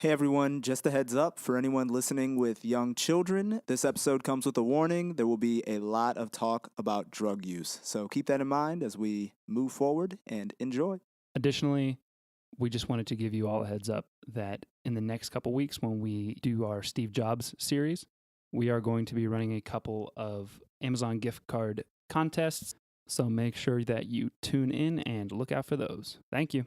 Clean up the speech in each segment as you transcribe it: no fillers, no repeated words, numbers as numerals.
Hey everyone, just a heads up for anyone listening with young children. This episode comes with a warning. There will be a lot of talk about drug use. So keep that in mind as we move forward and enjoy. Additionally, we just wanted to give you all a heads up that in the next couple weeks when we do our Steve Jobs series, we are going to be running a couple of Amazon gift card contests. So make sure that you tune in and look out for those. Thank you.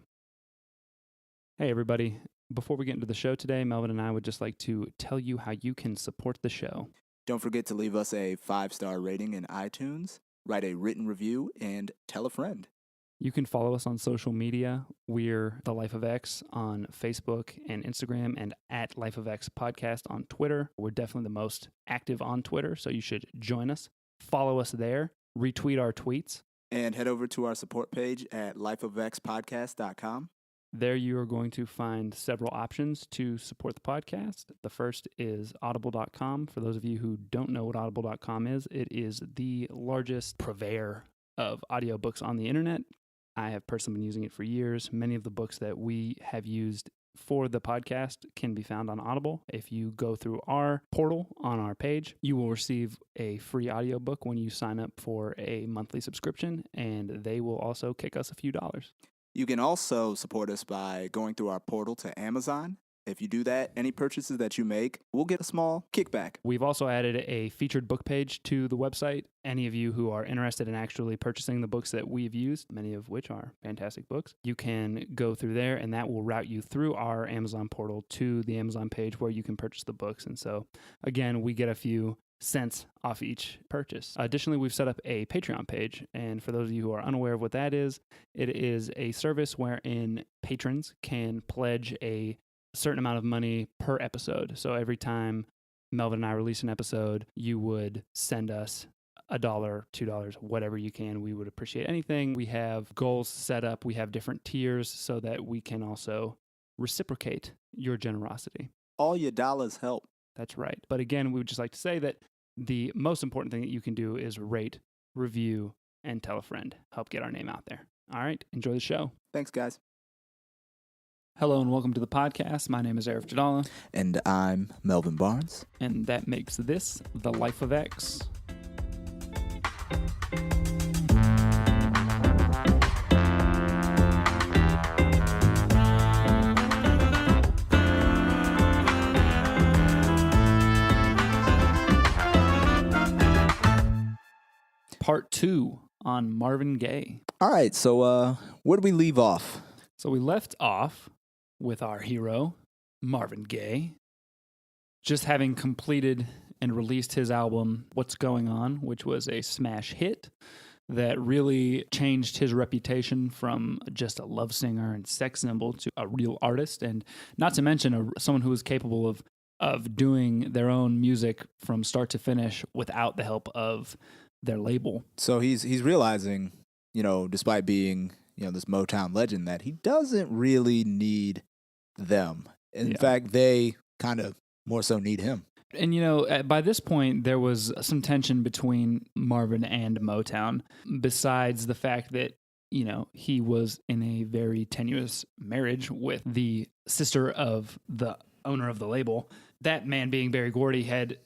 Hey everybody. Before we get into the show today, Melvin and I would just like to tell you how you can support the show. Don't forget to leave us a 5-star rating in iTunes, write a written review, and tell a friend. You can follow us on social media. We're The Life of X on Facebook and Instagram, and at Life of X Podcast on Twitter. We're definitely the most active on Twitter, so you should join us. Follow us there. Retweet our tweets. And head over to our support page at lifeofxpodcast.com. There you are going to find several options to support the podcast. The first is audible.com. For those of you who don't know what audible.com is, it is the largest purveyor of audiobooks on the internet. I have personally been using it for years. Many of the books that we have used for the podcast can be found on Audible. If you go through our portal on our page, you will receive a free audiobook when you sign up for a monthly subscription, and they will also kick us a few dollars. You can also support us by going through our portal to Amazon. If you do that, any purchases that you make, we'll get a small kickback. We've also added a featured book page to the website. Any of you who are interested in actually purchasing the books that we've used, many of which are fantastic books, you can go through there, and that will route you through our Amazon portal to the Amazon page where you can purchase the books. And so, again, we get a few cents off each purchase. Additionally, we've set up a Patreon page, and for those of you who are unaware of what that is, it is a service wherein patrons can pledge a certain amount of money per episode. So every time Melvin and I release an episode, you would send us $1, $2, whatever you can. We would appreciate anything. We have goals set up. We have different tiers so that we can also reciprocate your generosity. All your dollars help. That's right. But again, we would just like to say that the most important thing that you can do is rate, review, and tell a friend. Help get our name out there. All right. Enjoy the show. Thanks, guys. Hello and welcome to the podcast. My name is Arif Jadala. And I'm Melvin Barnes. And that makes this The Life of X. Part 2 on Marvin Gaye. All right, so where did we leave off? So we left off with our hero, Marvin Gaye, just having completed and released his album, What's Going On, which was a smash hit that really changed his reputation from just a love singer and sex symbol to a real artist, and not to mention someone who was capable of doing their own music from start to finish without the help of their label. So he's realizing, despite being, this Motown legend, that he doesn't really need them. In fact, they kind of more so need him. And, by this point, there was some tension between Marvin and Motown, besides the fact that, he was in a very tenuous marriage with the sister of the owner of the label. That man, being Berry Gordy, had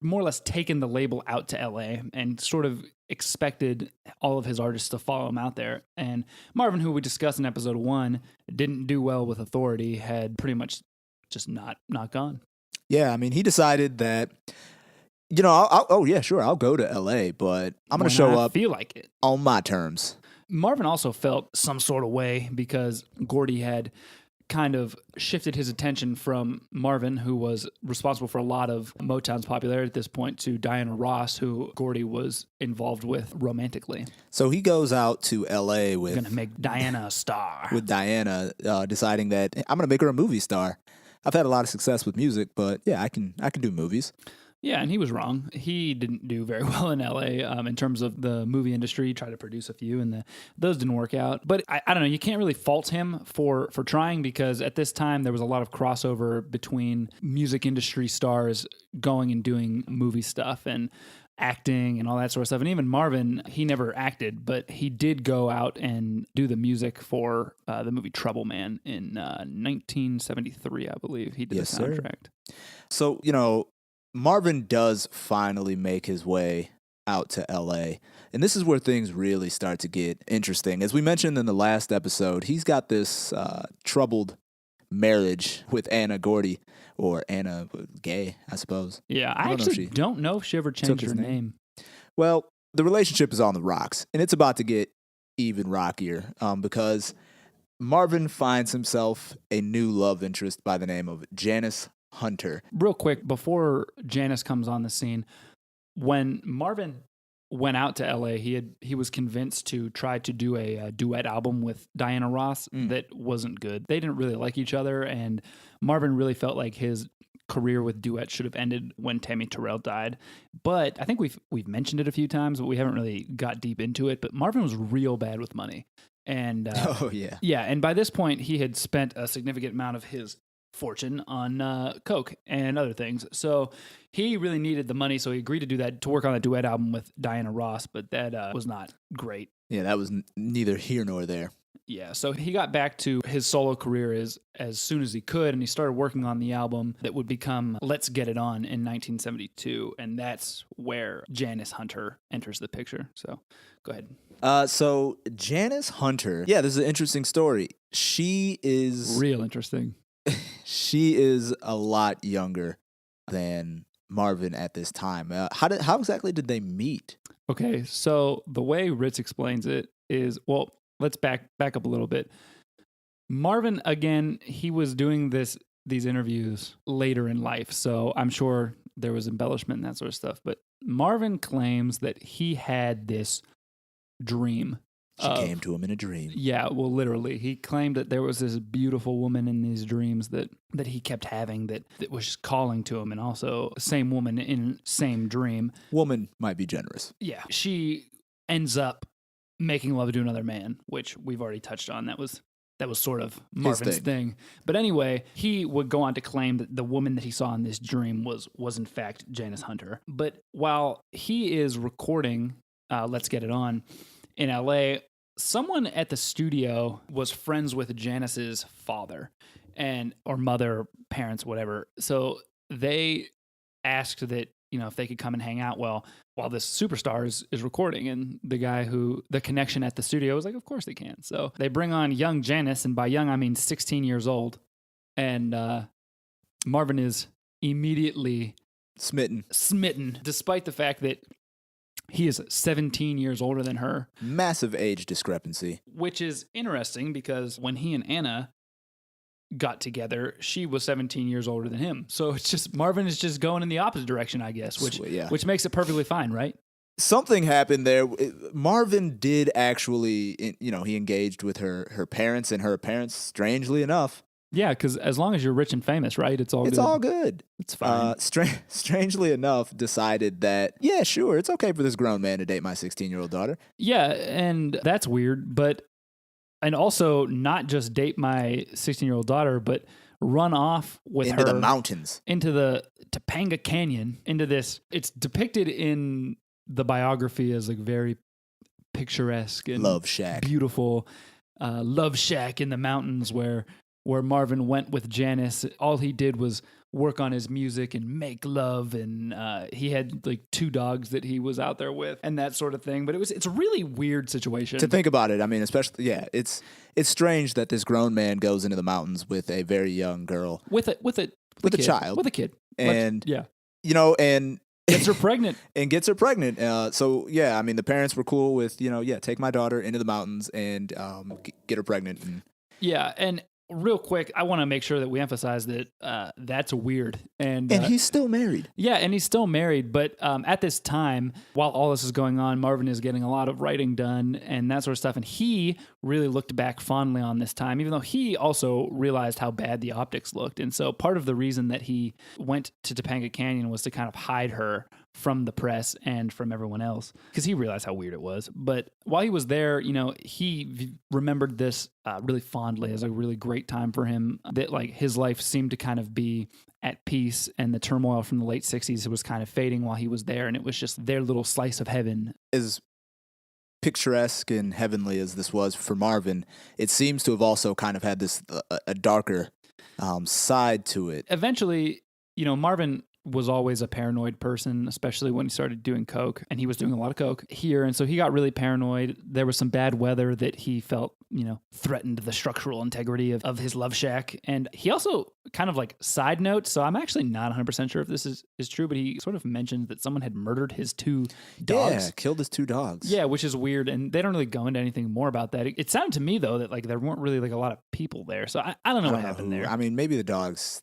more or less taken the label out to LA and sort of expected all of his artists to follow him out there. And Marvin, who we discussed in episode 1, didn't do well with authority, had pretty much just not gone. Yeah, I mean, he decided that, I'll go to LA, but I'm going to show up feel like it on my terms. Marvin also felt some sort of way because Gordy had kind of shifted his attention from Marvin, who was responsible for a lot of Motown's popularity at this point, to Diana Ross, who Gordy was involved with romantically. So he goes out to L.A. with... Going to make Diana a star. With Diana, deciding that I'm going to make her a movie star. I've had a lot of success with music, but yeah, I can do movies. Yeah, and he was wrong. He didn't do very well in LA in terms of the movie industry. He tried to produce a few, and those didn't work out. But I don't know. You can't really fault him for trying, because at this time there was a lot of crossover between music industry stars going and doing movie stuff and acting and all that sort of stuff. And even Marvin, he never acted, but he did go out and do the music for the movie Trouble Man in 1973, I believe. He did the soundtrack. Sir. So, Marvin does finally make his way out to LA. And this is where things really start to get interesting. As we mentioned in the last episode, he's got this troubled marriage with Anna Gordy, or Anna Gaye, I suppose. Yeah, I actually don't know if she ever changed her name. Well, the relationship is on the rocks, and it's about to get even rockier because Marvin finds himself a new love interest by the name of Janis Hunter. Real quick, before Janis comes on the scene, when Marvin went out to LA, he was convinced to try to do a duet album with Diana Ross that wasn't good. They didn't really like each other, and Marvin really felt like his career with duets should have ended when Tammy Terrell died. But I think we've mentioned it a few times, but we haven't really got deep into it. But Marvin was real bad with money. And and by this point he had spent a significant amount of his fortune on coke and other things, so he really needed the money, so he agreed to do that, to work on a duet album with Diana Ross, but that was not great. Yeah, that was neither here nor there. Yeah, so he got back to his solo career as soon as he could, and he started working on the album that would become Let's Get It On in 1972, and that's where Janis Hunter enters the picture. So go ahead. So Janis Hunter, yeah, this is an interesting story. She is real interesting. She is a lot younger than Marvin at this time. How exactly did they meet? Okay, so the way Ritz explains it is, well, let's back up a little bit. Marvin, again, he was doing these interviews later in life, so I'm sure there was embellishment and that sort of stuff. But Marvin claims that he had this dream. She came to him in a dream. Yeah, well, literally. He claimed that there was this beautiful woman in these dreams that he kept having that was just calling to him, and also same woman in same dream. Woman might be generous. Yeah. She ends up making love to another man, which we've already touched on. That was sort of Marvin's thing. But anyway, he would go on to claim that the woman that he saw in this dream was in fact Janis Hunter. But while he is recording Let's Get It On in LA, someone at the studio was friends with Janis's father or mother, parents, whatever. So they asked that, if they could come and hang out while this superstar is recording. And the connection at the studio was like, of course they can. So they bring on young Janis, and by young, I mean 16 years old. And Marvin is immediately smitten, despite the fact that he is 17 years older than her. Massive age discrepancy. Which is interesting because when he and Anna got together, she was 17 years older than him. So it's just, Marvin is just going in the opposite direction, I guess, which makes it perfectly fine, right? Something happened there. Marvin did actually, he engaged with her parents, and her parents, strangely enough. Yeah, because as long as you're rich and famous, right? It's all good. It's all good. It's fine. Strangely enough, decided that, yeah, sure, it's okay for this grown man to date my 16-year-old daughter. Yeah, and that's weird, and also not just date my 16-year-old daughter, but run off with her into the mountains, into the Topanga Canyon, into this. It's depicted in the biography as like very picturesque and love shack, beautiful love shack in the mountains where Marvin went with Janis. All he did was work on his music and make love, and he had like 2 dogs that he was out there with and that sort of thing. But it's a really weird situation to think about it. I mean, especially it's strange that this grown man goes into the mountains with a very young girl, with a child, with a kid, and and gets her pregnant. So yeah, I mean, the parents were cool with take my daughter into the mountains and get her pregnant. Yeah, and real quick, I want to make sure that we emphasize that that's weird. And he's still married. Yeah, and he's still married. But at this time, while all this is going on, Marvin is getting a lot of writing done and that sort of stuff. And he really looked back fondly on this time, even though he also realized how bad the optics looked. And so part of the reason that he went to Topanga Canyon was to kind of hide her from the press and from everyone else, because he realized how weird it was. But while he was there, he remembered this really fondly as a really great time for him, that like his life seemed to kind of be at peace, and the turmoil from the late 60s was kind of fading while he was there, and it was just their little slice of heaven. As picturesque and heavenly as this was for Marvin, it seems to have also kind of had this a darker side to it. Eventually, Marvin was always a paranoid person, especially when he started doing coke, and he was doing a lot of coke here. And so he got really paranoid. There was some bad weather that he felt, threatened the structural integrity of his love shack. And he also kind of like side note. So I'm actually not 100% sure if this is true, but he sort of mentioned that someone had murdered his 2 dogs. Yeah, killed his 2 dogs. Yeah, which is weird. And they don't really go into anything more about that. It sounded to me though, that like there weren't really like a lot of people there. So I don't know what happened there. I mean, maybe the dogs,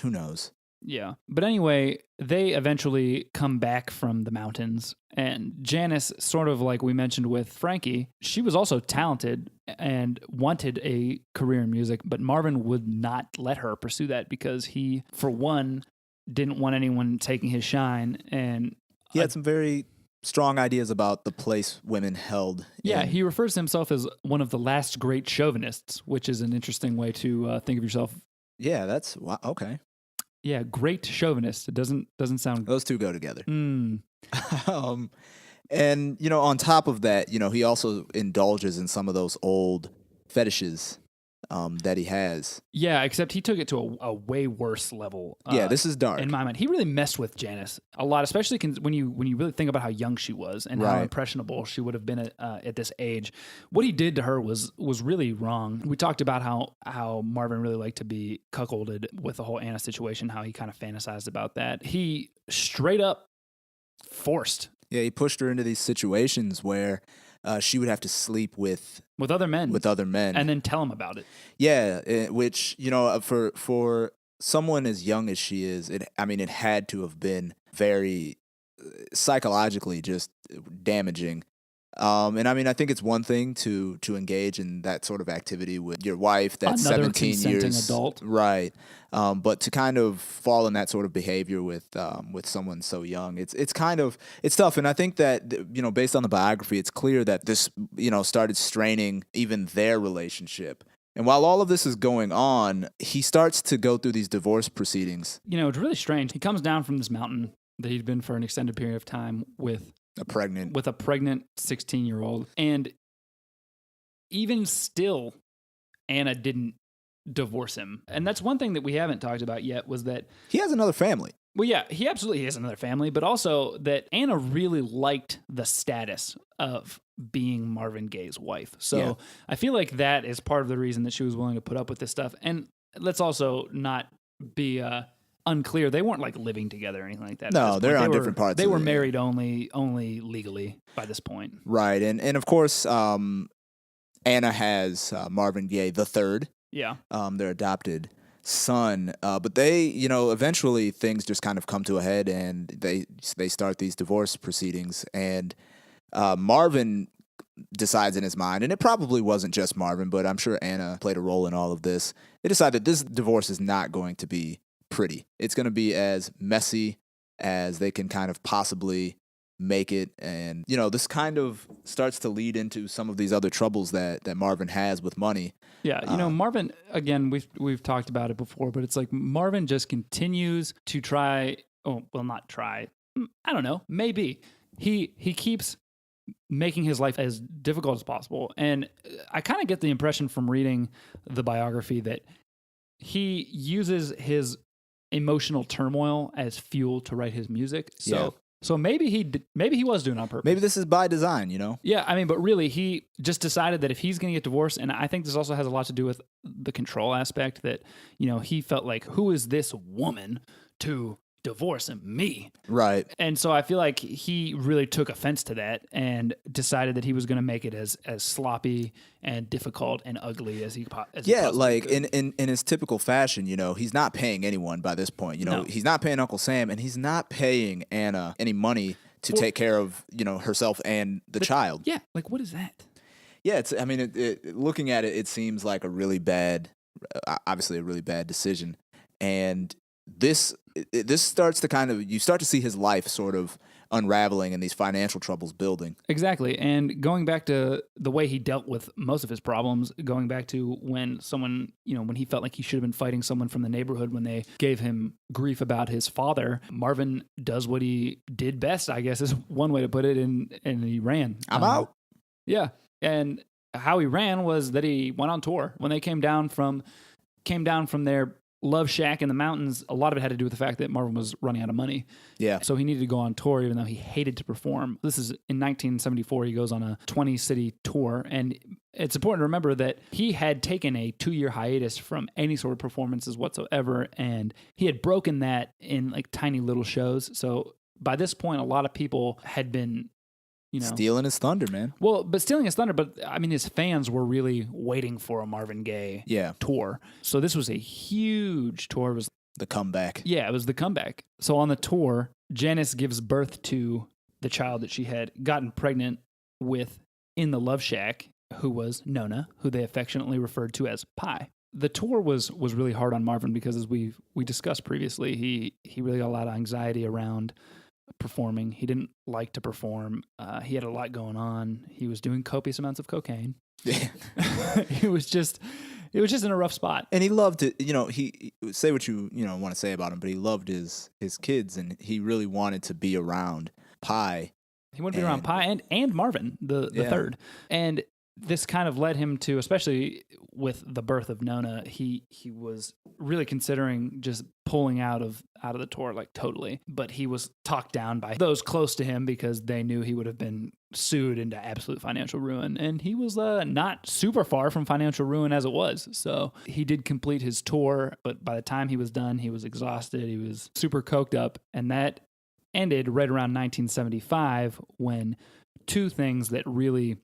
who knows? Yeah. But anyway, they eventually come back from the mountains. And Janis, sort of like we mentioned with Frankie, she was also talented and wanted a career in music, but Marvin would not let her pursue that because he, for one, didn't want anyone taking his shine. And he had some very strong ideas about the place women held. Yeah, he refers to himself as one of the last great chauvinists, which is an interesting way to think of yourself. Yeah, that's okay. Yeah, great chauvinist. It doesn't sound. Those two go together. Mm. And on top of that, he also indulges in some of those old fetishes that he has. Yeah, except he took it to a way worse level. Yeah, this is dark. In my mind, he really messed with Janis a lot, especially when you really think about how young she was and how impressionable she would have been at this age. What he did to her was really wrong. We talked about how Marvin really liked to be cuckolded with the whole Anna situation, how he kind of fantasized about that. He straight up forced. Yeah, he pushed her into these situations where she would have to sleep with other men. And then tell him about it. Yeah, which, for someone as young as she is, it had to have been very psychologically just damaging. I think it's one thing to engage in that sort of activity with your wife that's another 17 years adult. Right. But to kind of fall in that sort of behavior with someone so young, it's tough. And I think that, based on the biography, it's clear that this, started straining even their relationship. And while all of this is going on, he starts to go through these divorce proceedings. It's really strange. He comes down from this mountain that he'd been for an extended period of time with a pregnant 16-year-old. And even still, Anna didn't divorce him. And that's one thing that we haven't talked about yet, was that he has another family. Well, yeah, he absolutely has another family, but also that Anna really liked the status of being Marvin Gaye's wife. So yeah. I feel like that is part of the reason that she was willing to put up with this stuff. And let's also not be unclear. They weren't like living together or anything like that. No, they're on different parts. They were married only legally by this point. Right. And of course, Anna has Marvin Gaye the third. Yeah. Their adopted son. But they, eventually things just kind of come to a head, and they start these divorce proceedings. And Marvin decides in his mind, and it probably wasn't just Marvin, but I'm sure Anna played a role in all of this. They decided this divorce is not going to be pretty. It's going to be as messy as they can kind of possibly make it. And, this kind of starts to lead into some of these other troubles that Marvin has with money. Yeah, Marvin, again, we've talked about it before, but it's like Marvin just continues to try, not try, I don't know, maybe. He keeps making his life as difficult as possible. And I kind of get the impression from reading the biography that he uses his emotional turmoil as fuel to write his music. So maybe he was doing it on purpose. Maybe this is by design, Yeah, but really, he just decided that if he's going to get divorced, and I think this also has a lot to do with the control aspect, that, he felt like, who is this woman to divorcing me. Right. And so I feel like he really took offense to that and decided that he was going to make it as sloppy and difficult and ugly as he Yeah, possibly like could. in his typical fashion, he's not paying anyone by this point. No. He's not paying Uncle Sam, and he's not paying Anna any money to take care of, herself and the child. Yeah, like what is that? Yeah, looking at it, it seems like obviously a really bad decision. And this starts to you start to see his life sort of unraveling and these financial troubles building. Exactly. And going back to the way he dealt with most of his problems, going back to when someone, when he felt like he should have been fighting someone from the neighborhood when they gave him grief about his father, Marvin does what he did best, I guess is one way to put it, and he ran. I'm out. Yeah. And how he ran was that he went on tour. When they came down from their love shack in the mountains, a lot of it had to do with the fact that Marvin was running out of money. Yeah. So he needed to go on tour even though he hated to perform. This is in 1974. He goes on a 20-city tour. And it's important to remember that he had taken a 2-year hiatus from any sort of performances whatsoever. And he had broken that in like tiny little shows. So by this point, a lot of people had been stealing his thunder, man. Well, but stealing his thunder, but I mean, his fans were really waiting for a Marvin Gaye tour. So this was a huge tour. It was the comeback. Yeah, it was the comeback. So on the tour, Janis gives birth to the child that she had gotten pregnant with in the Love Shack, who was Nona, who they affectionately referred to as Pie. The tour was really hard on Marvin because, as we discussed previously, he really got a lot of anxiety around performing. He didn't like to perform. He had a lot going on. He was doing copious amounts of cocaine. Yeah. It was just in a rough spot. And he loved it. He say what you want to say about him, but he loved his kids, and he really wanted to be around Pie. He wanted to be around Pie and Marvin, the third. And this kind of led him to, especially with the birth of Nona, he was really considering just pulling out of the tour, like totally. But he was talked down by those close to him because they knew he would have been sued into absolute financial ruin. And he was not super far from financial ruin as it was. So he did complete his tour, but by the time he was done, he was exhausted. He was super coked up. And that ended right around 1975 when two things that really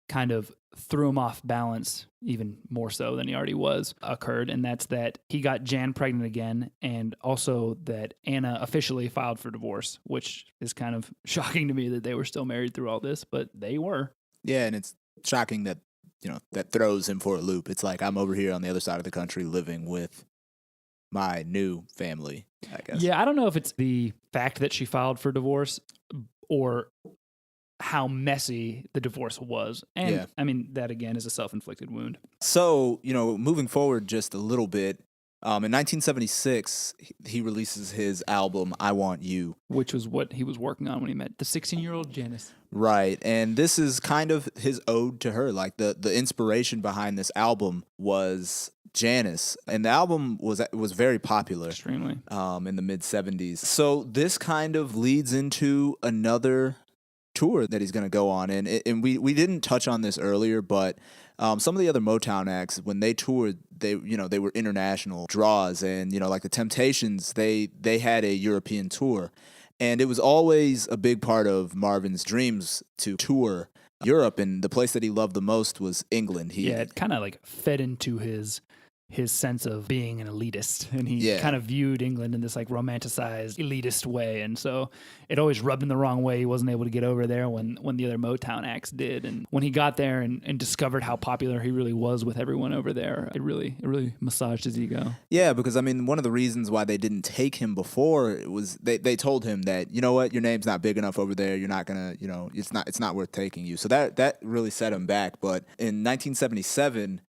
kind of threw him off balance even more so than he already was occurred. And that's that he got Jan pregnant again, and also that Anna officially filed for divorce, which is kind of shocking to me that they were still married through all this, but they were. Yeah, and it's shocking that, that throws him for a loop. It's like, I'm over here on the other side of the country living with my new family, I guess. Yeah, I don't know if it's the fact that she filed for divorce or how messy the divorce was. And I mean, that again is a self-inflicted wound. So, moving forward just a little bit, in 1976, he releases his album, I Want You. Which was what he was working on when he met the 16-year-old Janis. Right. And this is kind of his ode to her. Like the inspiration behind this album was Janis. And the album was very popular. Extremely. In the mid-70s. So this kind of leads into another tour that he's going to go on. And we didn't touch on this earlier, but some of the other Motown acts, when they toured, they were international draws. And, like the Temptations, they had a European tour. And it was always a big part of Marvin's dreams to tour Europe. And the place that he loved the most was England. It kind of like fed into his sense of being an elitist, and he kind of viewed England in this like romanticized elitist way, and so it always rubbed him the wrong way. He wasn't able to get over there when the other Motown acts did, and when he got there and discovered how popular he really was with everyone over there, it really massaged his ego. Yeah, because I mean, one of the reasons why they didn't take him before it was they told him that, you know what, your name's not big enough over there, you're not gonna, it's not worth taking you. So that really set him back. But in 1977.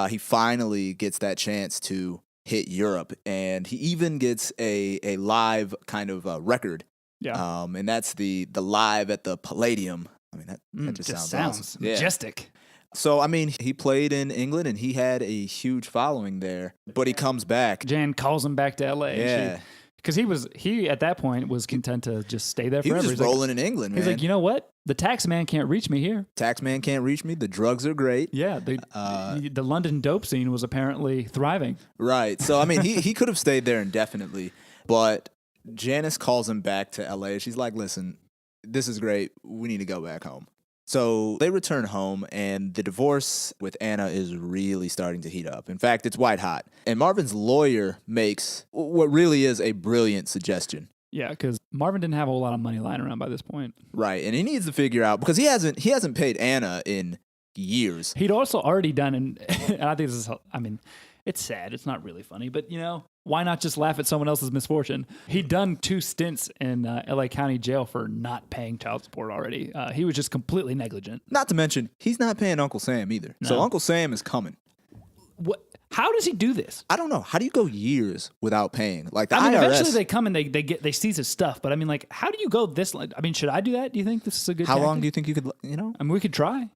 He finally gets that chance to hit Europe, and he even gets a live kind of record. Yeah. And that's the live at the Palladium. I mean, that just sounds awesome. Majestic. Yeah. So, I mean, he played in England, and he had a huge following there, but he comes back. Jan calls him back to L.A. Yeah. Because he at that point was content to just stay there forever. He was just rolling in England, man. He's like, you know what? The tax man can't reach me here. Tax man can't reach me. The drugs are great. Yeah, the London dope scene was apparently thriving. Right. So, I mean, he could have stayed there indefinitely, but Janis calls him back to LA. She's like, listen, this is great. We need to go back home. So they return home, and the divorce with Anna is really starting to heat up. In fact, it's white hot. And Marvin's lawyer makes what really is a brilliant suggestion. Yeah, because Marvin didn't have a whole lot of money lying around by this point. Right, and he needs to figure out, because he hasn't paid Anna in years. He'd also already done, and I think this is, it's sad. It's not really funny, but why not just laugh at someone else's misfortune? He'd done 2 stints in LA County Jail for not paying child support already. He was just completely negligent. Not to mention, he's not paying Uncle Sam either. No. So Uncle Sam is coming. What? How does he do this? I don't know. How do you go years without paying? Like the IRS. Eventually they come and they seize his stuff. But how do you go this? Should I do that? Do you think this is a good? How tactic? long do you think you could? We could try.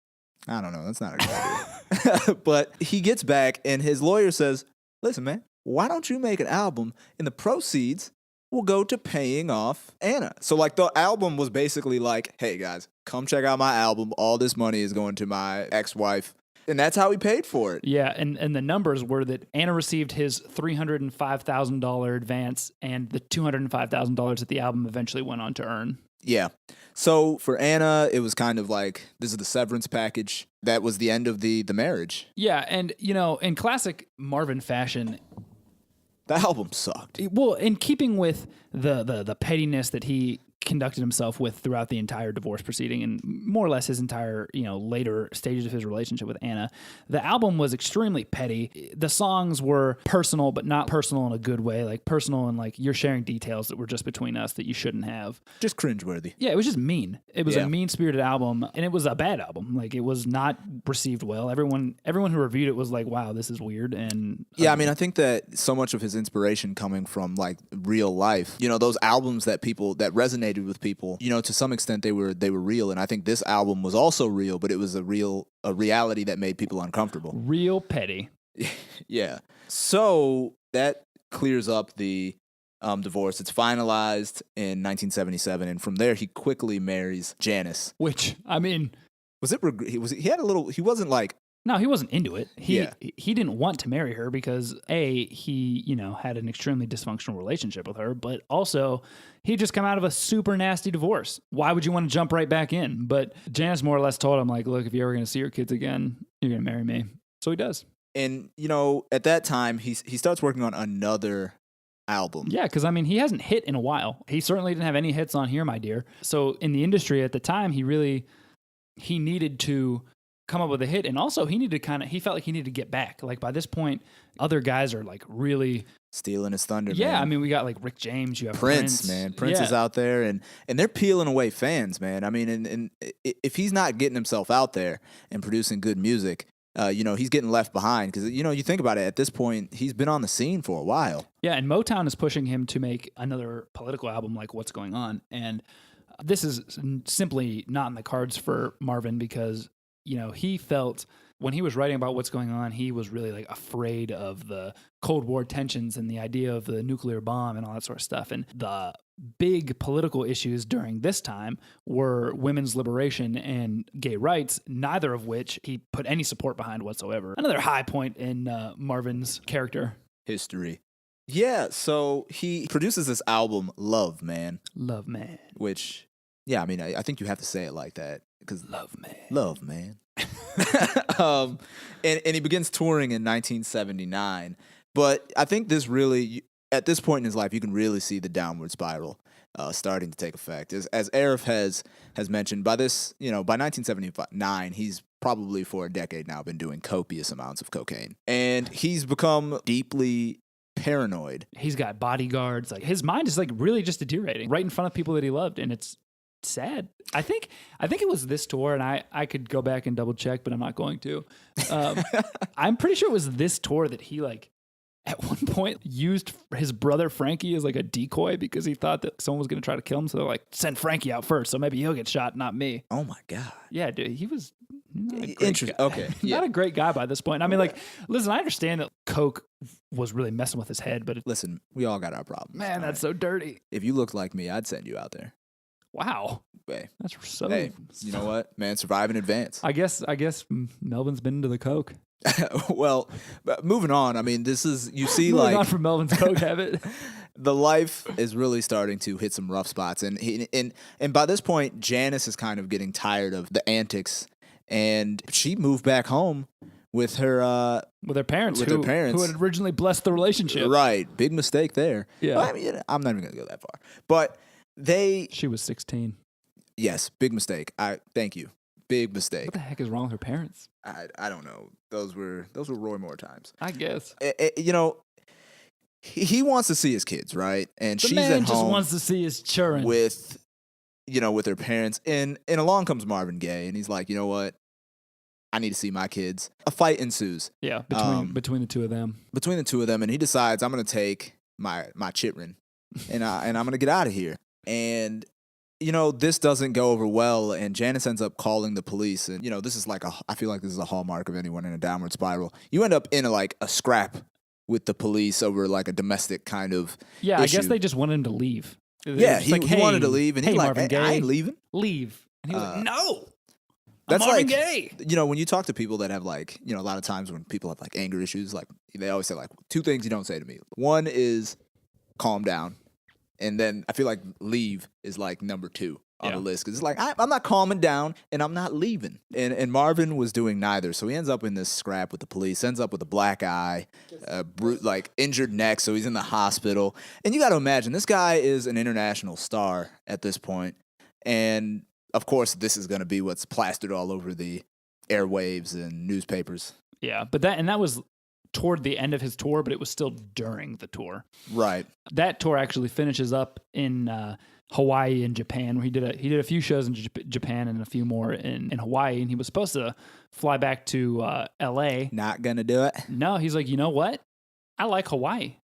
I don't know. That's not a good idea. But he gets back, and his lawyer says, "Listen, man, why don't you make an album, and the proceeds will go to paying off Anna?" So like the album was basically like, "Hey guys, come check out my album. All this money is going to my ex-wife." And that's how he paid for it. Yeah, and the numbers were that Anna received his $305,000 advance and the $205,000 that the album eventually went on to earn. Yeah. So for Anna, it was kind of like, this is the severance package. That was the end of the marriage. Yeah, and, in classic Marvin fashion, the album sucked. Well, in keeping with the pettiness that he conducted himself with throughout the entire divorce proceeding and more or less his entire, later stages of his relationship with Anna, the album was extremely petty. The songs were personal, but not personal in a good way, like personal and like you're sharing details that were just between us that you shouldn't have. Just cringeworthy. Yeah, it was just mean. It was a mean-spirited album, and it was a bad album. Like, it was not received well. Everyone who reviewed it was like, wow, this is weird. And yeah, I think that so much of his inspiration coming from like real life, those albums that resonated with people, to some extent they were real, and I think this album was also real, but it was a reality that made people uncomfortable. Real petty. Yeah. So that clears up the divorce. It's finalized in 1977, and from there he quickly marries Janis. Which, was it? He had a little. He wasn't like. No, he wasn't into it. He didn't want to marry her because he had an extremely dysfunctional relationship with her, but also he just come out of a super nasty divorce. Why would you want to jump right back in? But Janis more or less told him, like, look, if you're ever going to see your kids again, you're going to marry me. So he does. And at that time he starts working on another album. Yeah, because he hasn't hit in a while. He certainly didn't have any hits on Here, My Dear. So in the industry at the time, he needed to come up with a hit, and also he felt like he needed to get back. Like, by this point, other guys are like really stealing his thunder. Yeah, man. We got like Rick James, you have Prince, man. Prince is out there, and they're peeling away fans, man. And if he's not getting himself out there and producing good music, he's getting left behind, because you think about it, at this point he's been on the scene for a while. Yeah, and Motown is pushing him to make another political album like What's Going On, and this is simply not in the cards for Marvin, because he felt when he was writing about what's going on, he was really like afraid of the Cold War tensions and the idea of the nuclear bomb and all that sort of stuff. And the big political issues during this time were women's liberation and gay rights, neither of which he put any support behind whatsoever. Another high point in Marvin's character history. Yeah, so he produces this album, Love Man. Love Man. Which, yeah, I think you have to say it like that. Because Love Man. Love Man. And he begins touring in 1979. But I think this really, at this point in his life, you can really see the downward spiral starting to take effect. As Arif has mentioned, by 1979, he's probably for a decade now been doing copious amounts of cocaine. And he's become deeply paranoid. He's got bodyguards. Like, his mind is like really just deteriorating right in front of people that he loved, and it's sad. I think it was this tour, and I could go back and double check, but I'm not going to. I'm pretty sure it was this tour that he like at one point used his brother Frankie as like a decoy, because he thought that someone was going to try to kill him. So they're like, send Frankie out first, so maybe he'll get shot, not me. Oh my God. Yeah, dude, he was interesting. Okay, not a great guy by this point. Listen, I understand that coke was really messing with his head, but listen, we all got our problems. Man, that's so dirty. If you looked like me, I'd send you out there. Wow. Hey, that's so. Hey, you know what, man? Survive in advance. I guess Melvin's been into the coke. Well, moving on. This is, you see, moving like on from Melvin's coke habit. The life is really starting to hit some rough spots, and by this point, Janis is kind of getting tired of the antics, and she moved back home with her parents, who had originally blessed the relationship. Right, big mistake there. Yeah, well, I mean, I'm not even gonna go that far, but she was 16. Yes, big mistake. Thank you. Big mistake. What the heck is wrong with her parents? I don't know. Those were Roy Moore times. I guess. He wants to see his kids, right? And the she's man at just home wants to see his children with her parents. And along comes Marvin Gaye, and he's like, you know what? I need to see my kids. A fight ensues. Yeah, between the two of them. Between the two of them, and he decides, I'm going to take my children, and I'm going to get out of here. And this doesn't go over well, and Janis ends up calling the police. And this is I feel like this is a hallmark of anyone in a downward spiral. You end up in a scrap with the police over a domestic kind of issue. I guess they just wanted him to leave. Yeah, he wanted to leave, and he's like, Marvin Gaye, I ain't leaving. Leave. And he was like, no. That's Marvin Gaye. When you talk to people that have a lot of times when people have anger issues, they always say two things you don't say to me. One is calm down. And then I feel like leave is number 2 on the list. Because it's I'm not calming down and I'm not leaving. And Marvin was doing neither. So he ends up in this scrap with the police, ends up with a black eye, injured neck. So he's in the hospital. And you got to imagine, this guy is an international star at this point. And of course, this is going to be what's plastered all over the airwaves and newspapers. Yeah, but that was toward the end of his tour, but it was still during the tour. Right. That tour actually finishes up in Hawaii and Japan, where he did a few shows in Japan and a few more in Hawaii, and he was supposed to fly back to L.A. Not gonna do it. No, he's like, you know what? I like Hawaii.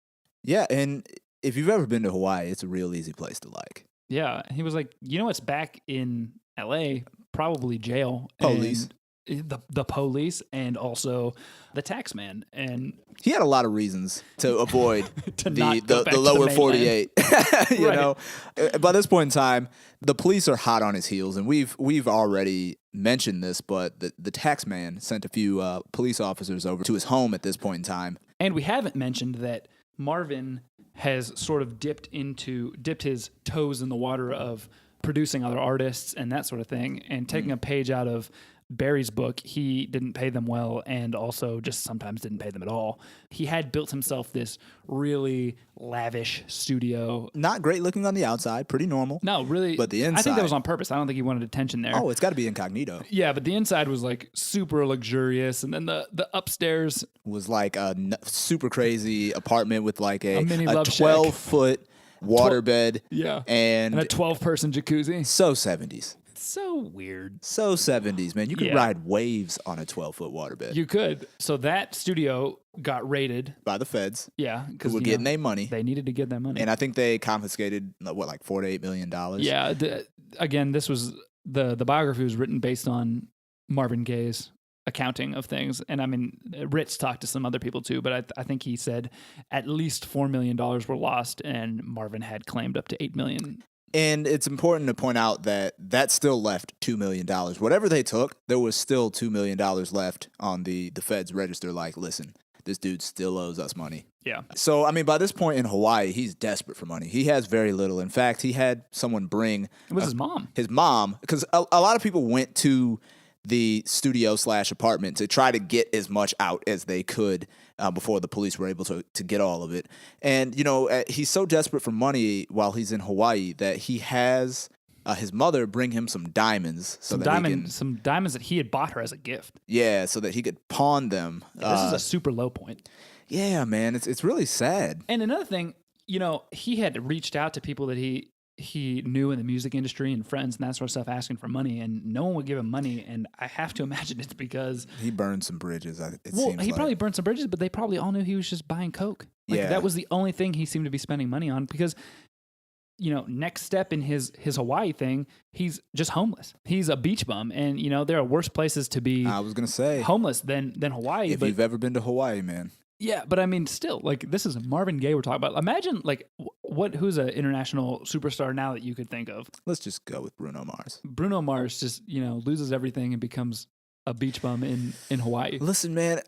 Yeah, and if you've ever been to Hawaii, it's a real easy place to like. Yeah, he was like, what's back in L.A.? Probably jail. Police. The police and also the tax man. And he had a lot of reasons to avoid the lower 48. By this point in time, the police are hot on his heels, and we've already mentioned this, but the tax man sent a few police officers over to his home at this point in time. And we haven't mentioned that Marvin has sort of dipped his toes in the water of producing other artists and that sort of thing, and taking a page out of Barry's book. He didn't pay them well, and also just sometimes didn't pay them at all. He had built himself this really lavish studio. Not great looking on the outside, pretty normal. No, really. But the inside, I think that was on purpose. I don't think he wanted attention there. Oh, it's got to be incognito. Yeah, but the inside was super luxurious, and then the upstairs was a super crazy apartment with a mini love 12-foot waterbed. Yeah, and a 12-person jacuzzi. So 70s. So weird. So 70s, man. You could ride waves on a 12-foot waterbed. You could. So that studio got raided by the feds. Yeah, because we're getting their money. They needed to get that money, and I think they confiscated $4 to $8 million. Yeah. Again, this was the biography was written based on Marvin Gaye's accounting of things, and I mean, Ritz talked to some other people too, but I think he said at least $4 million were lost, and Marvin had claimed up to $8 million. And it's important to point out that still left $2 million. Whatever they took, there was still $2 million left on the Fed's register. Listen, this dude still owes us money. Yeah. So, I mean, by this point in Hawaii, he's desperate for money. He has very little. In fact, he had someone bring... It was his mom. His mom, because a lot of people went to the studio/apartment to try to get as much out as they could before the police were able to get all of it. And, he's so desperate for money while he's in Hawaii that he has his mother bring him some diamonds. Some diamonds that he had bought her as a gift. Yeah, so that he could pawn them. This is a super low point. Yeah, man, it's really sad. And another thing, he had reached out to people that he knew in the music industry and friends and that sort of stuff, asking for money, and no one would give him money. And I have to imagine it's because he burned some bridges. He probably burned some bridges, but they probably all knew he was just buying coke. That was the only thing he seemed to be spending money on, because next step in his Hawaii thing, he's just homeless. He's a beach bum, and there are worse places to be. I was gonna say homeless than Hawaii. If you've ever been to Hawaii, man. Yeah, but I mean, still, this is Marvin Gaye we're talking about. Imagine, who's an international superstar now that you could think of? Let's just go with Bruno Mars. Bruno Mars just, loses everything and becomes a beach bum in Hawaii. Listen, man,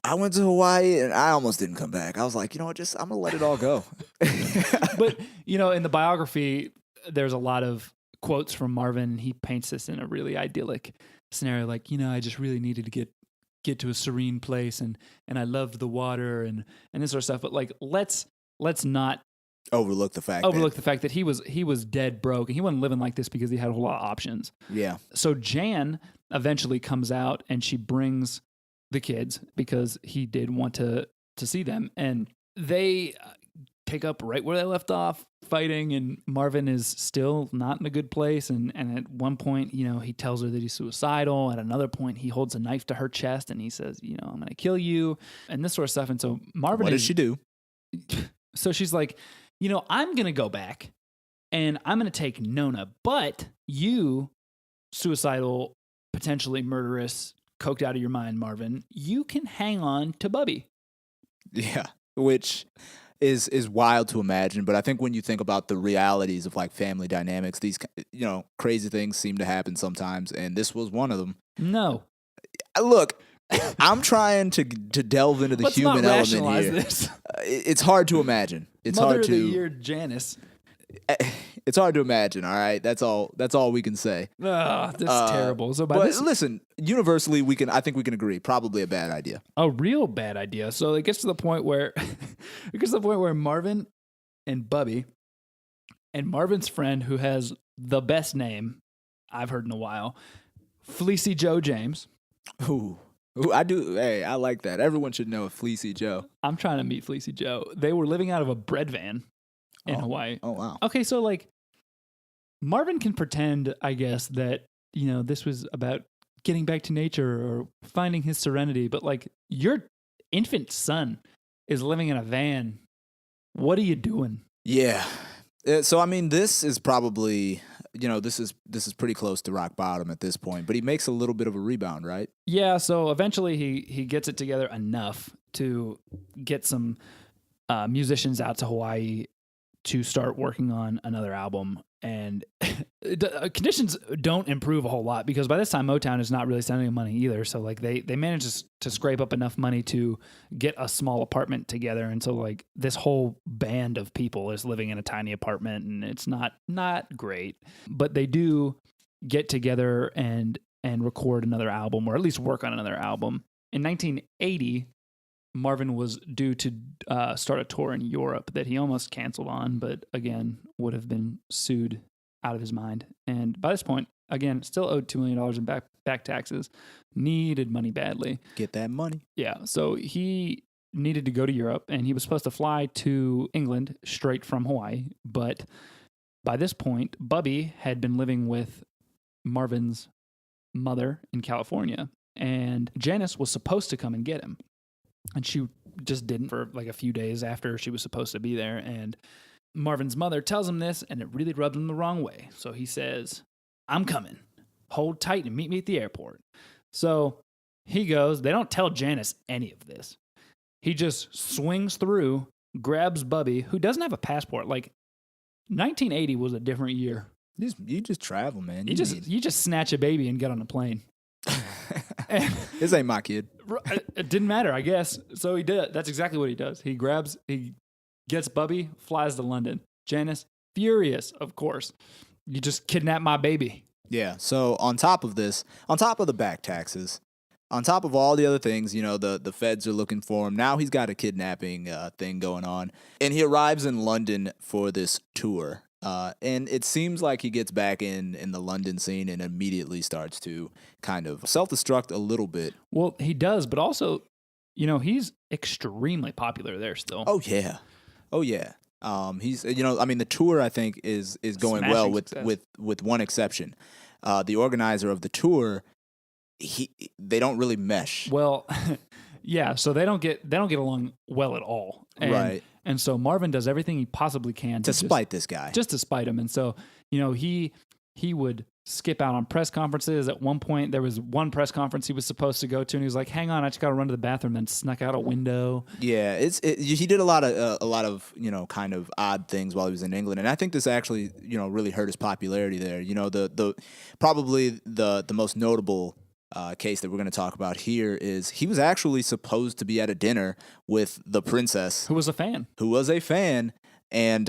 I went to Hawaii and I almost didn't come back. I was like, you know what, I'm going to let it all go. But, in the biography, there's a lot of quotes from Marvin. He paints this in a really idyllic scenario. Like, I just really needed to get to a serene place and I loved the water and this sort of stuff. But like, let's not overlook the fact that he was dead broke and he wasn't living like this because he had a whole lot of options. Yeah. So Jan eventually comes out and she brings the kids because he did want to see them, and they pick up right where they left off fighting, and Marvin is still not in a good place, and at one point, he tells her that he's suicidal. At another point, he holds a knife to her chest and he says, I'm going to kill you, and this sort of stuff. And so Marvin What does she do? So she's like, I'm going to go back and I'm going to take Nona, but you, suicidal, potentially murderous, coked out of your mind, Marvin, you can hang on to Bubby. Yeah, which is wild to imagine. But I think when you think about the realities of like family dynamics, these, crazy things seem to happen sometimes. And this was one of them. No. Look, I'm trying to delve into the Let's human not element rationalize here. This. It's hard to imagine. It's Mother hard to. of the year, Janis. It's hard to imagine. All right, that's all we can say. That's terrible. So, listen, universally, I think we can agree. Probably a bad idea. A real bad idea. So it gets to the point where, Marvin and Bubby, and Marvin's friend who has the best name I've heard in a while, Fleecy Joe James. Ooh, I do. Hey, I like that. Everyone should know a Fleecy Joe. I'm trying to meet Fleecy Joe. They were living out of a bread van in Hawaii. Oh, wow. Okay, so like Marvin can pretend, I guess, that, this was about getting back to nature or finding his serenity, but like your infant son is living in a van. What are you doing? Yeah. So, I mean, this is probably, this is pretty close to rock bottom at this point, but he makes a little bit of a rebound, right? Yeah, so eventually he gets it together enough to get some musicians out to Hawaii to start working on another album. And conditions don't improve a whole lot because by this time Motown is not really sending money either. So like they manage to scrape up enough money to get a small apartment together. And so like this whole band of people is living in a tiny apartment and it's not great, but they do get together and record another album, or at least work on another album. In 1980, Marvin was due to start a tour in Europe that he almost canceled on, but again, would have been sued out of his mind. And by this point, again, still owed $2 million in back taxes, needed money badly. Get that money. Yeah, so he needed to go to Europe, and he was supposed to fly to England straight from Hawaii, but by this point, Bubby had been living with Marvin's mother in California, and Janis was supposed to come and get him. And she just didn't for like a few days after she was supposed to be there. And Marvin's mother tells him this, and it really rubbed him the wrong way. So he says, I'm coming. Hold tight and meet me at the airport. So he goes. They don't tell Janis any of this. He just swings through, grabs Bubby, who doesn't have a passport. Like 1980 was a different year. You just travel, man. You just snatch a baby and get on a plane. This ain't my kid. It didn't matter, I guess. So he did. That's exactly what he does. He gets Bubby, flies to London. Janis, furious, of course. You just kidnapped my baby. Yeah. So on top of this, on top of the back taxes, on top of all the other things, the feds are looking for him. Now he's got a kidnapping thing going on. And he arrives in London for this tour. And it seems like he gets back in the London scene and immediately starts to kind of self-destruct a little bit. Well, he does, but also, he's extremely popular there still. Oh, yeah. He's, the tour, I think, is going Smashing well success. with one exception. The organizer of the tour, they don't really mesh. Well, yeah, so they don't get along well at all. Right. And so Marvin does everything he possibly can to spite this guy. Just to spite him. And so, he would skip out on press conferences. At one point, there was one press conference he was supposed to go to, and he was like, hang on, I just got to run to the bathroom, and snuck out a window. Yeah, he did a lot of kind of odd things while he was in England, and I think this actually really hurt his popularity there. The probably the most notable case that we're going to talk about here is he was actually supposed to be at a dinner with the princess, Who was a fan. And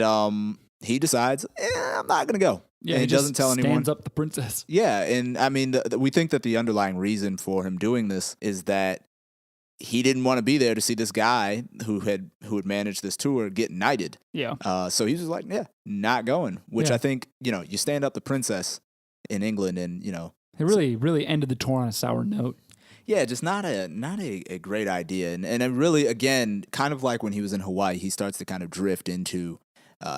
he decides, I'm not going to go. Yeah, and he doesn't tell anyone. Stands up the princess. Yeah, and I mean, we think that the underlying reason for him doing this is that he didn't want to be there to see this guy who had managed this tour get knighted. Yeah. So he was just like, not going. Which I think, you stand up the princess in England, and it really ended the tour on a sour note. Yeah, just not a great idea, and it really, again, kind of like when he was in Hawaii, he starts to kind of drift into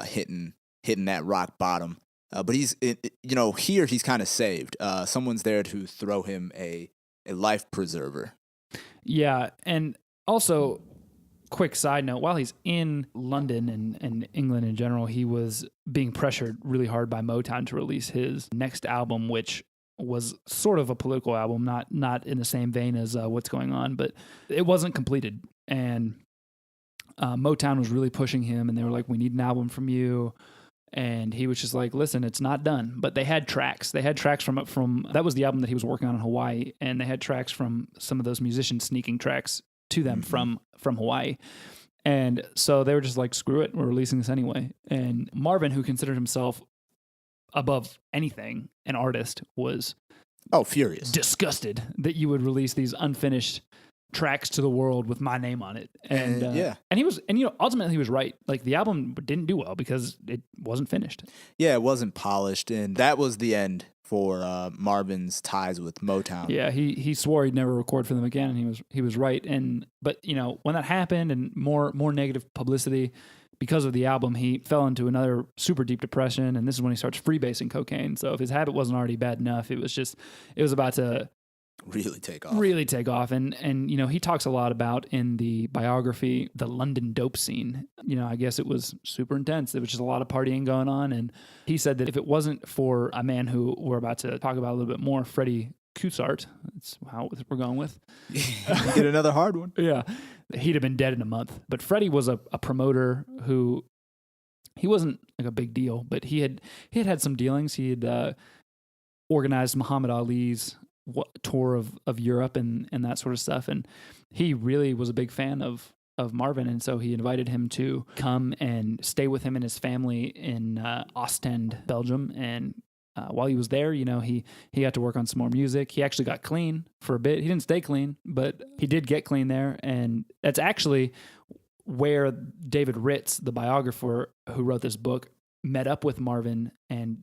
hitting that rock bottom. But he's, here he's kind of saved. Someone's there to throw him a life preserver. Yeah, and also, quick side note, while he's in London and England in general, he was being pressured really hard by Motown to release his next album, which was sort of a political album, not in the same vein as What's Going On, but it wasn't completed. And Motown was really pushing him, and they were like, we need an album from you. And he was just like, listen, it's not done. But they had tracks. They had tracks from that was the album that he was working on in Hawaii. And they had tracks from some of those musicians sneaking tracks to them from Hawaii. And so they were just like, screw it, we're releasing this anyway. And Marvin, who considered himself above anything an artist, was furious, disgusted that you would release these unfinished tracks to the world with my name on it. And ultimately he was right. Like, the album didn't do well because it wasn't finished. Yeah, it wasn't polished, and that was the end for Marvin's ties with Motown. Yeah, he swore he'd never record for them again, and he was right. But when that happened and more negative publicity because of the album, he fell into another super deep depression, and this is when he starts freebasing cocaine. So if his habit wasn't already bad enough, it was about to really take off. And he talks a lot about in the biography the London dope scene. I guess it was super intense. There was just a lot of partying going on, and he said that if it wasn't for a man who we're about to talk about a little bit more, Freddie Coussart, that's how we're going with. Get another hard one. Yeah, he'd have been dead in a month. But Freddie was a promoter who, he wasn't like a big deal, but he had some dealings. He had organized Muhammad Ali's tour of Europe and that sort of stuff, and he really was a big fan of Marvin, and so he invited him to come and stay with him and his family in Ostend, Belgium. And while he was there, he got to work on some more music. He actually got clean for a bit. He didn't stay clean, but he did get clean there, and that's actually where David Ritz, the biographer who wrote this book, met up with Marvin and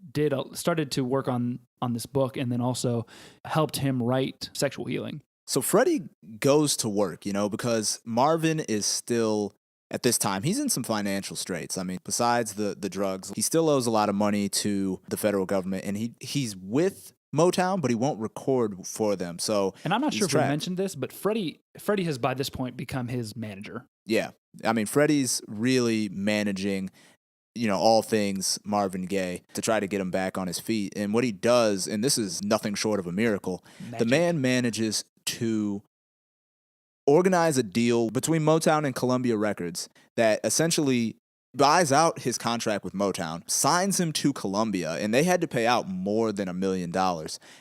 started to work on this book, and then also helped him write Sexual Healing. So Freddie goes to work, because Marvin is still, at this time, he's in some financial straits. I mean, besides the drugs, he still owes a lot of money to the federal government, and he's with Motown, but he won't record for them. So, and I'm not sure if I mentioned this, but Freddie has by this point become his manager. Yeah. I mean, Freddie's really managing all things Marvin Gaye to try to get him back on his feet. And what he does, and this is nothing short of a miracle, the man manages to organize a deal between Motown and Columbia Records that essentially buys out his contract with Motown, signs him to Columbia, and they had to pay out more than $1 million.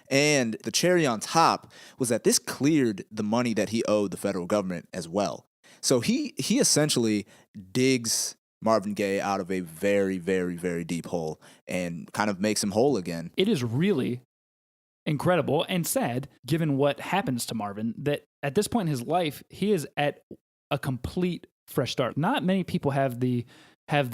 And the cherry on top was that this cleared the money that he owed the federal government as well. So he essentially digs Marvin Gaye out of a very, very, very deep hole and kind of makes him whole again. It is really incredible and sad, given what happens to Marvin, that at this point in his life, he is at a complete fresh start. Not many people have the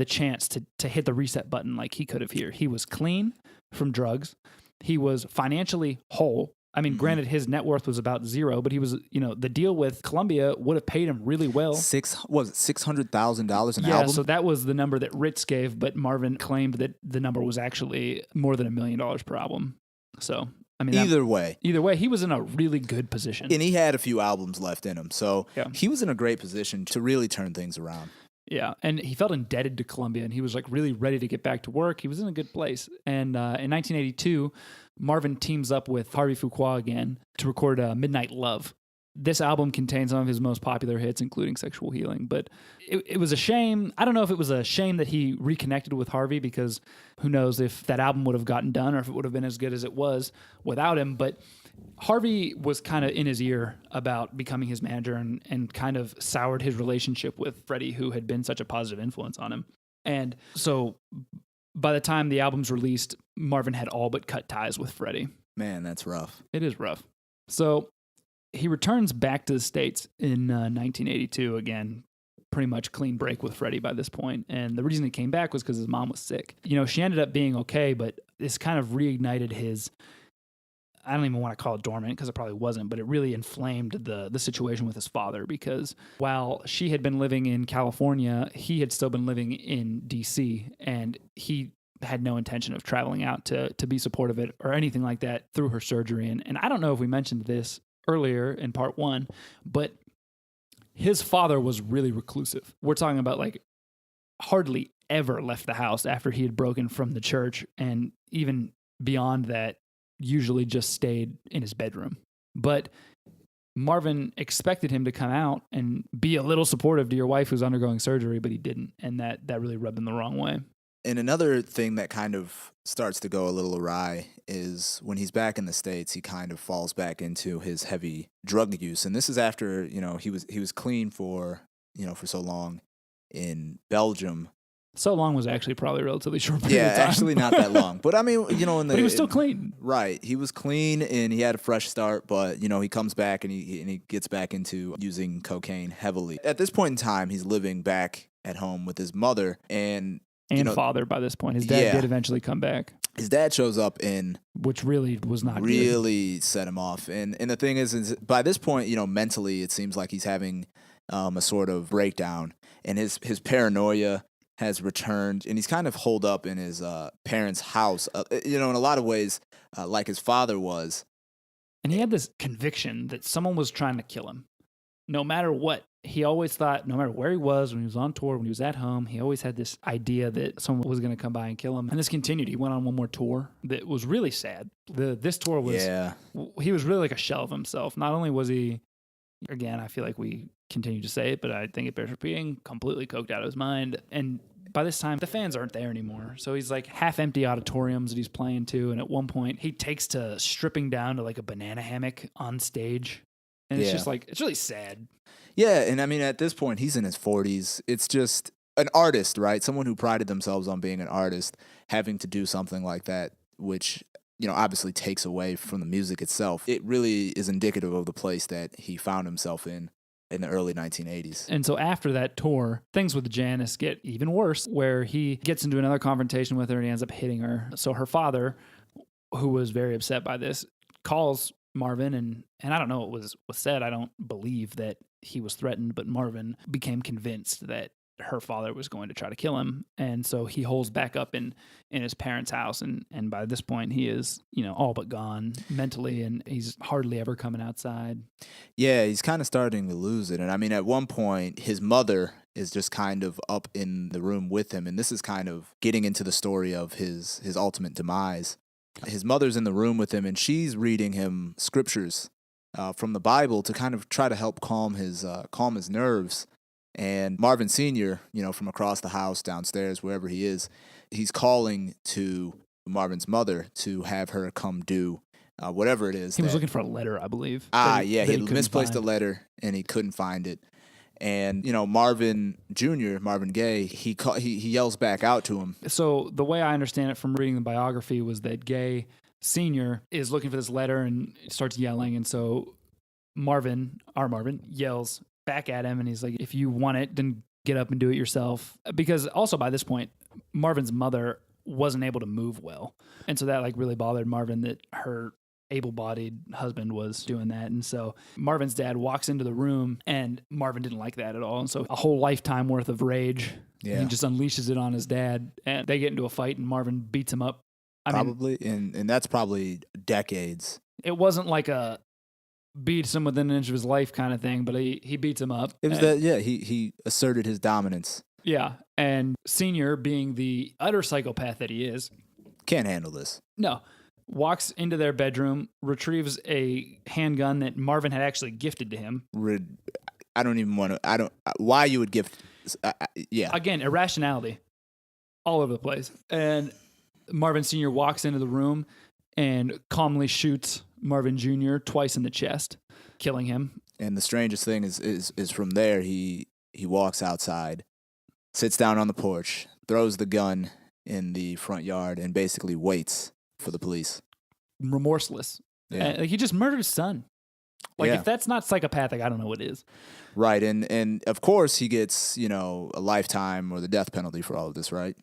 chance to hit the reset button like he could have here. He was clean from drugs. He was financially whole. I mean, granted, his net worth was about zero, but he was, the deal with Columbia would have paid him really well. $600,000 an album? Yeah, so that was the number that Ritz gave, but Marvin claimed that the number was actually more than $1 million per album. So, I mean, either way, he was in a really good position. And he had a few albums left in him, so yeah. He was in a great position to really turn things around. Yeah, and he felt indebted to Columbia, and he was like really ready to get back to work. He was in a good place. And in 1982, Marvin teams up with Harvey Fuqua again to record Midnight Love. This album contains some of his most popular hits, including Sexual Healing. But it was a shame. I don't know if it was a shame that he reconnected with Harvey, because who knows if that album would have gotten done or if it would have been as good as it was without him. But Harvey was kind of in his ear about becoming his manager and kind of soured his relationship with Freddie, who had been such a positive influence on him. And so by the time the album's released, Marvin had all but cut ties with Freddie. Man, that's rough. It is rough. So he returns back to the States in 1982, again, pretty much clean break with Freddie by this point. And the reason he came back was because his mom was sick. You know, she ended up being okay, but this kind of reignited his, I don't even want to call it dormant, because it probably wasn't, but it really inflamed the situation with his father, because while she had been living in California, he had still been living in DC, and he had no intention of traveling out to be supportive of it or anything like that through her surgery. And I don't know if we mentioned this earlier in part 1, but his father was really reclusive. We're talking about like hardly ever left the house after he had broken from the church, and even beyond that, usually just stayed in his bedroom. But Marvin expected him to come out and be a little supportive to your wife who's undergoing surgery, but he didn't, and that really rubbed him the wrong way. And another thing that kind of starts to go a little awry is when he's back in the States, he kind of falls back into his heavy drug use. And this is after, you know, he was clean for so long in Belgium. So long was actually probably a relatively short period of time. Yeah, actually not that long. But I mean, you know, but he was still clean. Right. He was clean and he had a fresh start, but, you know, he comes back and he gets back into using cocaine heavily. At this point in time, he's living back at home with his mother and father by this point. His dad did eventually come back. His dad shows up and which really was not really set him off. And the thing is by this point, you know, mentally it seems like he's having a sort of breakdown, and his paranoia has returned, and he's kind of holed up in his parents' house, you know, in a lot of ways, like his father was. And he had this conviction that someone was trying to kill him. No matter what, he always thought, no matter where he was, when he was on tour, when he was at home, he always had this idea that someone was going to come by and kill him. And this continued. He went on one more tour that was really sad. This tour was, he was really like a shell of himself. Not only was he, again, I feel like we continue to say it, but I think it bears repeating, completely coked out of his mind. And by this time, the fans aren't there anymore. So he's like half-empty auditoriums that he's playing to. And at one point, he takes to stripping down to like a banana hammock on stage. And it's just like, it's really sad. Yeah, and I mean, at this point, he's in his 40s. It's just an artist, right? Someone who prided themselves on being an artist, having to do something like that, which, you know, obviously takes away from the music itself. It really is indicative of the place that he found himself in the early 1980s. And so after that tour, things with Janis get even worse, where he gets into another confrontation with her and he ends up hitting her. So her father, who was very upset by this, calls Marvin, and I don't know what was said. I don't believe that he was threatened, but Marvin became convinced that her father was going to try to kill him. And so he holds back up in his parents' house. And by this point, he is, you know, all but gone mentally, and he's hardly ever coming outside. Yeah, he's kind of starting to lose it. And I mean, at one point, his mother is just kind of up in the room with him. And this is kind of getting into the story of his ultimate demise. His mother's in the room with him, and she's reading him scriptures from the Bible to kind of try to help calm his nerves. And Marvin Sr., you know, from across the house, downstairs, wherever he is, he's calling to Marvin's mother to have her come do whatever it is. He was looking for a letter, I believe. He misplaced a letter, and he couldn't find it. And, you know, Marvin Jr., Marvin Gaye, he yells back out to him. So the way I understand it from reading the biography was that Gaye Sr. is looking for this letter and starts yelling. And so Marvin yells back at him, and he's like, if you want it, then get up and do it yourself. Because also by this point, Marvin's mother wasn't able to move well. And so that like really bothered Marvin that her able-bodied husband was doing that. And so Marvin's dad walks into the room, and Marvin didn't like that at all. And so a whole lifetime worth of rage, he just unleashes it on his dad, and they get into a fight, and Marvin beats him up. And that's probably decades. It wasn't like a beats him within an inch of his life kind of thing, but he beats him up. It was he asserted his dominance. Yeah, and Senior, being the utter psychopath that he is, can't handle this. No. walks into their bedroom, retrieves a handgun that Marvin had actually gifted to him. I don't even want to. Why you would gift? Yeah. Again, irrationality all over the place. And Marvin Sr. walks into the room and calmly shoots Marvin Jr. twice in the chest, killing him. And the strangest thing is from there, he walks outside, sits down on the porch, throws the gun in the front yard, and basically waits for the police. Remorseless. Yeah. He just murdered his son. Like, Yeah. if that's not psychopathic, I don't know what is. Right, and of course he gets, a lifetime or the death penalty for all of this, right?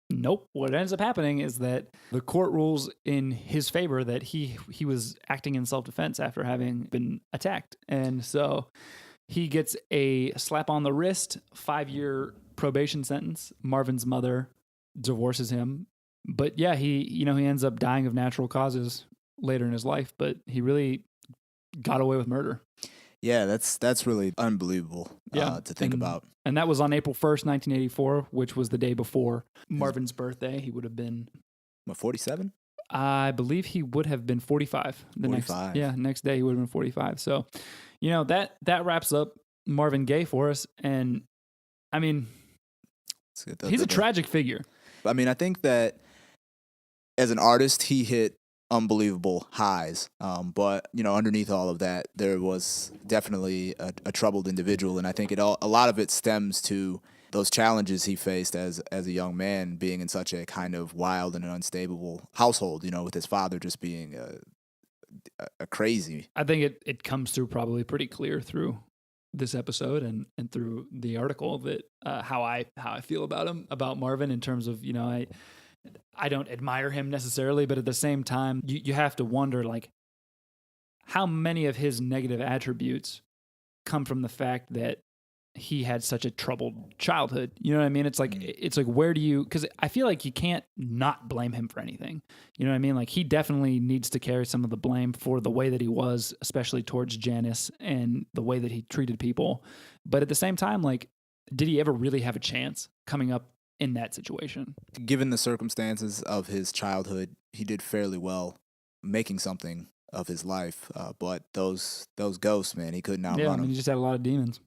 Nope. What ends up happening is that the court rules in his favor that he was acting in self-defense after having been attacked. And so he gets a slap on the wrist, 5-year probation sentence. Marvin's mother divorces him. But yeah, he ends up dying of natural causes later in his life, but he really got away with murder. Yeah, that's really unbelievable to think about. And that was on April 1st, 1984, which was the day before Marvin's birthday. He would have been... 47? I believe he would have been 45. 45. Next day he would have been 45. So, that wraps up Marvin Gaye for us. And, I mean, he's a tragic figure. I mean, I think that as an artist, he hit unbelievable highs. But, underneath all of that, there was definitely a troubled individual. And I think a lot of it stems to those challenges he faced as a young man, being in such a kind of wild and unstable household, with his father just being a crazy. I think it comes through probably pretty clear through this episode and through the article that how I feel about him, about Marvin, in terms of, I don't admire him necessarily, but at the same time, you have to wonder, like, how many of his negative attributes come from the fact that he had such a troubled childhood. You know what I mean? It's like where do you, because I feel like you can't not blame him for anything. You know what I mean? Like, he definitely needs to carry some of the blame for the way that he was, especially towards Janis and the way that he treated people. But at the same time, like, did he ever really have a chance coming up in that situation? Given the circumstances of his childhood, he did fairly well making something of his life. But those ghosts, man, he couldn't outrun them. He just had a lot of demons.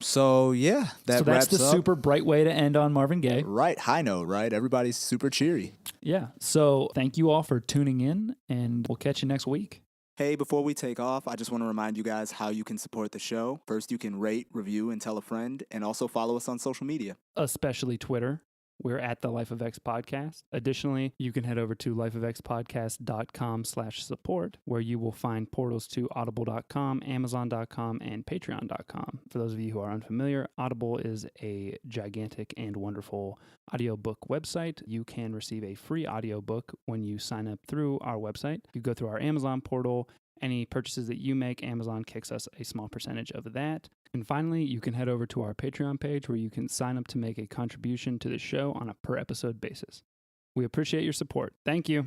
So, yeah, that's the super bright way to end on Marvin Gaye. Right. High note, right? Everybody's super cheery. Yeah. So thank you all for tuning in, and we'll catch you next week. Hey, before we take off, I just want to remind you guys how you can support the show. First, you can rate, review, and tell a friend, and also follow us on social media. Especially Twitter. We're at the Life of X Podcast. Additionally, you can head over to lifeofxpodcast.com/support, where you will find portals to audible.com, amazon.com, and patreon.com. For those of you who are unfamiliar, Audible is a gigantic and wonderful audiobook website. You can receive a free audiobook when you sign up through our website. If you go through our Amazon portal, any purchases that you make, Amazon kicks us a small percentage of that. And finally, you can head over to our Patreon page where you can sign up to make a contribution to the show on a per episode basis. We appreciate your support. Thank you.